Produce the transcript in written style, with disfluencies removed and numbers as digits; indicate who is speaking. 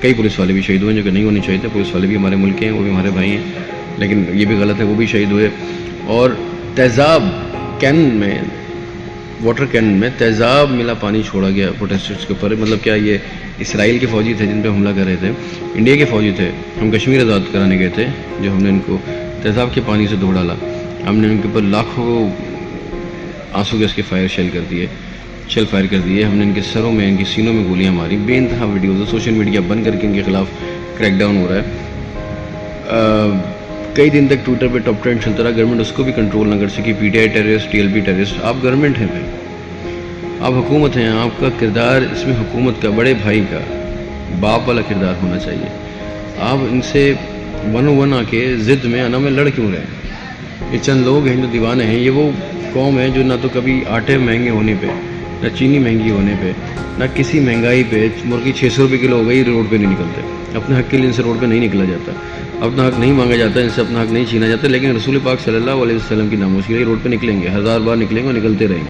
Speaker 1: کئی پولیس والے بھی شہید ہوئے جو کہ نہیں ہونی چاہیے تھے. پولیس والے بھی ہمارے ملک کے ہیں, وہ بھی ہمارے بھائی ہیں, لیکن یہ بھی غلط ہے, وہ بھی شہید ہوئے. اور تیزاب کین میں, واٹر کین میں تیزاب ملا پانی چھوڑا گیا پروٹیسٹرز کے اوپر. مطلب کیا یہ اسرائیل کے فوجی تھے جن پہ حملہ کر رہے تھے, انڈیا کے فوجی تھے, ہم کشمیر آزاد کرانے گئے تھے, جو ہم نے ان کو تیزاب کے پانی سے دھو ڈالا. ہم نے ان کے اوپر لاکھوں آنسو گیس کے شیل فائر کر دیے. ہم نے ان کے سروں میں, ان کے سینوں میں گولیاں ماری. بے انتہا ویڈیوز, سوشل میڈیا بند کر کے ان کے خلاف کریک ڈاؤن ہو رہا ہے. کئی دن تک ٹویٹر پہ ٹاپ ٹرینڈ چلتا رہا, گورنمنٹ اس کو بھی کنٹرول نہ کر سکی. P T I terrorist, T L P terrorist. آپ گورنمنٹ ہیں بھائی, آپ حکومت ہیں, آپ کا کردار اس میں حکومت کا, بڑے بھائی کا, باپ والا کردار ہونا چاہیے. آپ ان سے 101 آ کے ضد میں آنا میں لڑ کیوں رہے ہیں؟ یہ چند لوگ ہیں جو دیوانے ہیں. یہ وہ قوم ہے جو نہ تو کبھی آٹے مہنگے ہونے پہ, نہ چینی مہنگی ہونے پہ, نہ کسی مہنگائی پہ, مرغی 600 روپے کلو ہو گئی, روڈ پہ نہیں نکلتے. اپنے حق کے لیے ان سے روڈ پہ نہیں نکلا جاتا, اپنا حق نہیں مانگا جاتا, ان سے اپنا حق نہیں چھینا جاتا. لیکن رسول پاک صلی اللہ علیہ وسلم کی ناموسی روڈ پہ نکلیں گے, 1000 بار نکلیں گے اور نکلتے رہیں گے.